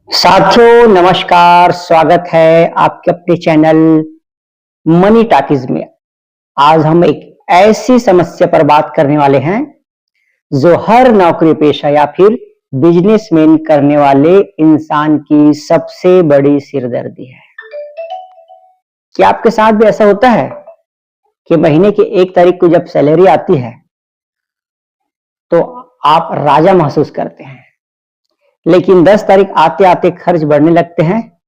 साथियों नमस्कार, स्वागत है आपके अपने चैनल मनी टॉकीज में। आज हम एक ऐसी समस्या पर बात करने वाले हैं जो हर नौकरी पेशा या फिर बिजनेसमैन करने वाले इंसान की सबसे बड़ी सिरदर्दी है। क्या आपके साथ भी ऐसा होता है कि महीने की 1 तारीख को जब सैलरी आती है तो आप राजा महसूस करते हैं, लेकिन 10 तारीख आते आते खर्च बढ़ने लगते हैं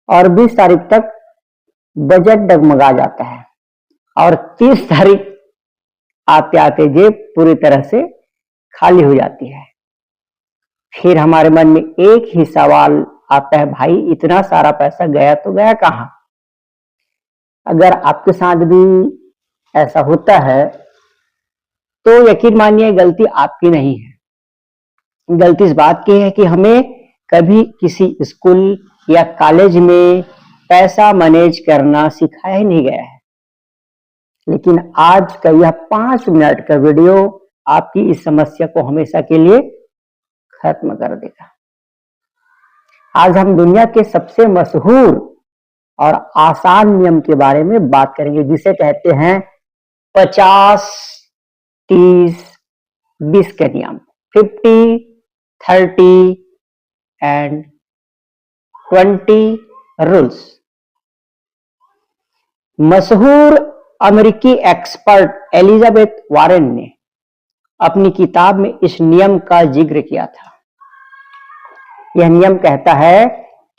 और 20 तारीख तक बजट डगमगा जाता है और 30 तारीख आते आते जेब पूरी तरह से खाली हो जाती है। फिर हमारे मन में एक ही सवाल आता है, भाई इतना सारा पैसा गया तो गया कहां? अगर आपके साथ भी ऐसा होता है तो यकीन मानिए गलती आपकी नहीं है। गलती इस बात की है कि हमें कभी किसी स्कूल या कॉलेज में पैसा मैनेज करना सिखाया ही नहीं गया है। लेकिन आज का यह 5 मिनट का वीडियो आपकी इस समस्या को हमेशा के लिए खत्म कर देगा। आज हम दुनिया के सबसे मशहूर और आसान नियम के बारे में बात करेंगे, जिसे कहते हैं 50-30-20 का नियम, 50-30 एंड 20 रूल्स। मशहूर अमेरिकी एक्सपर्ट एलिजाबेथ वारेन ने अपनी किताब में इस नियम का जिक्र किया था। यह नियम कहता है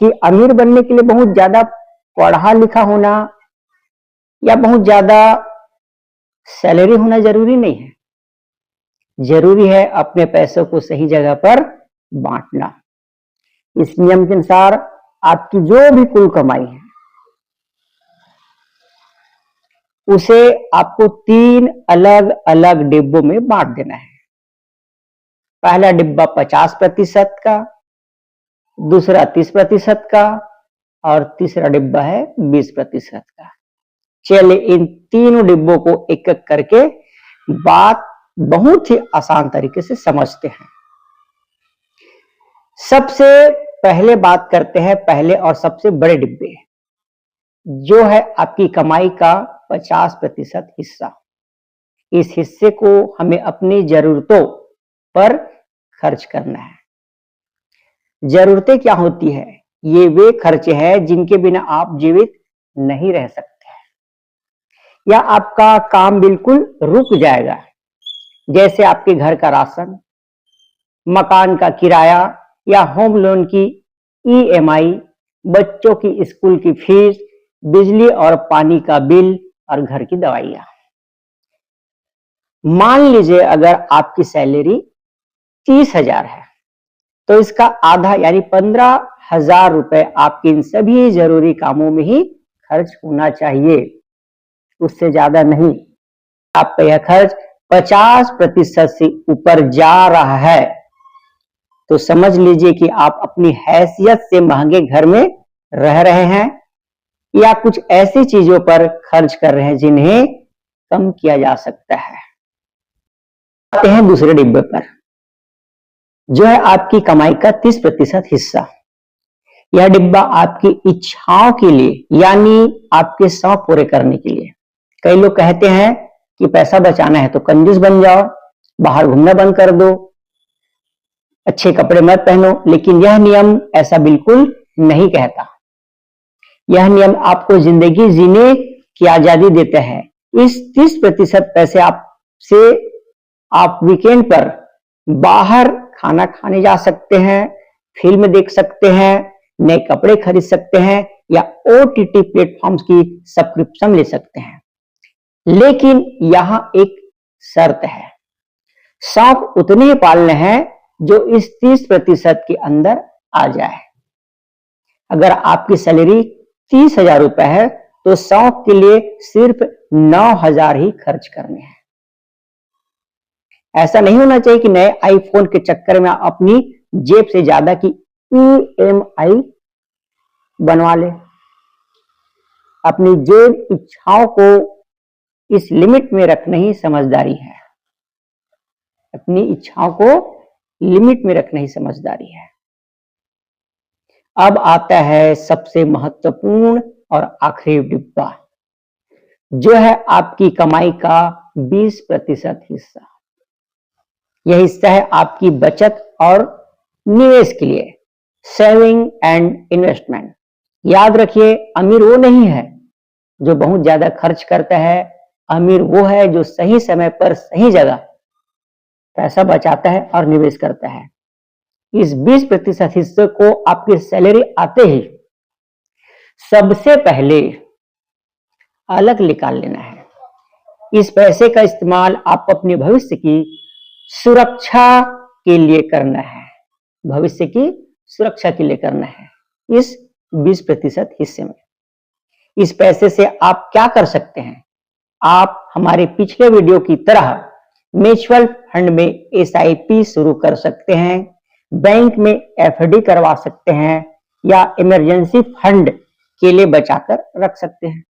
कि अमीर बनने के लिए बहुत ज्यादा पढ़ा लिखा होना या बहुत ज्यादा सैलरी होना जरूरी नहीं है। जरूरी है अपने पैसों को सही जगह पर बांटना। इस नियम के अनुसार आपकी जो भी कुल कमाई है उसे आपको 3 अलग अलग डिब्बों में बांट देना है। पहला डिब्बा 50% का, दूसरा 30% का और तीसरा डिब्बा है 20% का। चलिए इन तीनों डिब्बों को एक एक करके बात बहुत ही आसान तरीके से समझते हैं। सबसे पहले बात करते हैं पहले और सबसे बड़े डिब्बे, जो है आपकी कमाई का 50% हिस्सा। इस हिस्से को हमें अपनी जरूरतों पर खर्च करना है। जरूरतें क्या होती है? ये वे खर्चे हैं जिनके बिना आप जीवित नहीं रह सकते हैं या आपका काम बिल्कुल रुक जाएगा, जैसे आपके घर का राशन, मकान का किराया या होम लोन की EMI, बच्चों की स्कूल की फीस, बिजली और पानी का बिल और घर की दवाइयां। मान लीजिए अगर आपकी सैलरी 30,000 है तो इसका आधा यानी 15,000 रुपए आपके इन सभी जरूरी कामों में ही खर्च होना चाहिए, उससे ज्यादा नहीं। आपका यह खर्च 50% से ऊपर जा रहा है तो समझ लीजिए कि आप अपनी हैसियत से महंगे घर में रह रहे हैं या कुछ ऐसी चीजों पर खर्च कर रहे हैं जिन्हें कम किया जा सकता है। आते हैं दूसरे डिब्बे पर, जो है आपकी कमाई का 30% हिस्सा। यह डिब्बा आपकी इच्छाओं के लिए यानी आपके शौक पूरे करने के लिए। कई लोग कहते हैं कि पैसा बचाना है तो कंजूस बन जाओ, बाहर घूमना बंद कर दो, अच्छे कपड़े मत पहनो, लेकिन यह नियम ऐसा बिल्कुल नहीं कहता। यह नियम आपको जिंदगी जीने की आजादी देता है। इस 30% पैसे आपसे आप वीकेंड पर बाहर खाना खाने जा सकते हैं, फिल्म देख सकते हैं, नए कपड़े खरीद सकते हैं या OTT प्लेटफॉर्म्स की सब्सक्रिप्शन ले सकते हैं। लेकिन यहां एक शर्त है, शौक उतने ही पालने हैं जो इस 30% के अंदर आ जाए। अगर आपकी सैलरी 30,000 रुपए है तो शौक के लिए सिर्फ 9,000 ही खर्च करने हैं। ऐसा नहीं होना चाहिए कि नए आईफोन के चक्कर में अपनी जेब से ज्यादा की EMI बनवा ले। अपनी जेब इच्छाओं को इस लिमिट में रखना ही समझदारी है। अपनी इच्छाओं को लिमिट में रखना ही समझदारी है। अब आता है सबसे महत्वपूर्ण और आखिरी डिब्बा, जो है आपकी कमाई का 20% हिस्सा। यह हिस्सा है आपकी बचत और निवेश के लिए, सेविंग एंड इन्वेस्टमेंट। याद रखिए, अमीर वो नहीं है जो बहुत ज्यादा खर्च करता है, अमीर वो है जो सही समय पर सही जगह पैसा बचाता है और निवेश करता है। इस 20% हिस्से को आपकी सैलरी आते ही सबसे पहले अलग निकाल लेना है। इस पैसे का इस्तेमाल आप अपने भविष्य की सुरक्षा के लिए करना है, भविष्य की सुरक्षा के लिए करना है इस 20% हिस्से में। इस पैसे से आप क्या कर सकते हैं? आप हमारे पिछले वीडियो की तरह म्यूचुअल फंड में SIP शुरू कर सकते हैं, बैंक में FD करवा सकते हैं या इमरजेंसी फंड के लिए बचाकर रख सकते हैं।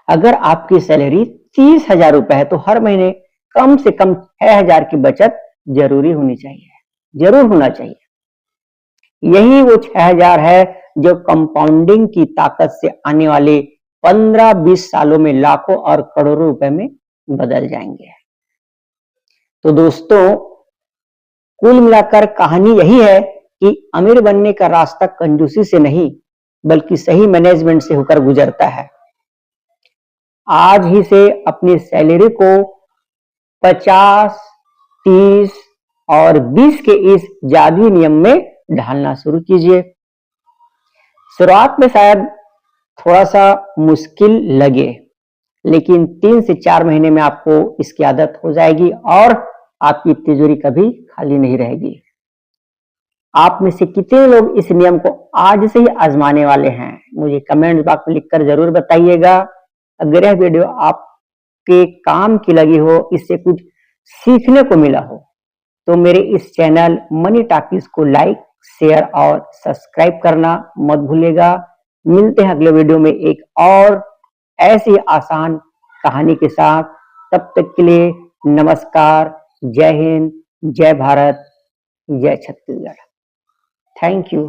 अगर आपकी सैलरी 30,000 रुपए है तो हर महीने कम से कम 6,000 की बचत जरूरी होनी चाहिए, जरूर होना चाहिए। यही वो 6,000 है जो कंपाउंडिंग की ताकत से आने वाले 15-20 सालों में लाखों और करोड़ों रुपए में बदल जाएंगे। तो दोस्तों, कुल मिलाकर कहानी यही है कि अमीर बनने का रास्ता कंजूसी से नहीं बल्कि सही मैनेजमेंट से होकर गुजरता है। आज ही से अपनी सैलरी को 50, 30 और 20 के इस जादुई नियम में ढालना शुरू कीजिए। शुरुआत में शायद थोड़ा सा मुश्किल लगे, लेकिन 3 से 4 महीने में आपको इसकी आदत हो जाएगी और आपकी तिजोरी कभी खाली नहीं रहेगी। आप में से कितने लोग इस नियम को आज से ही आजमाने वाले हैं? मुझे कमेंट बॉक्स में लिखकर जरूर बताइएगा। अगर यह वीडियो आपके काम की लगी हो, इससे कुछ सीखने को मिला हो, तो मेरे इस चैनल मनी टॉकीज को लाइक, शेयर और सब्सक्राइब करना मत भूलिएगा। मिलते हैं अगले वीडियो में एक और ऐसी आसान कहानी के साथ। तब तक के लिए नमस्कार, जय हिंद, जय भारत, जय छत्तीसगढ़। Thank you.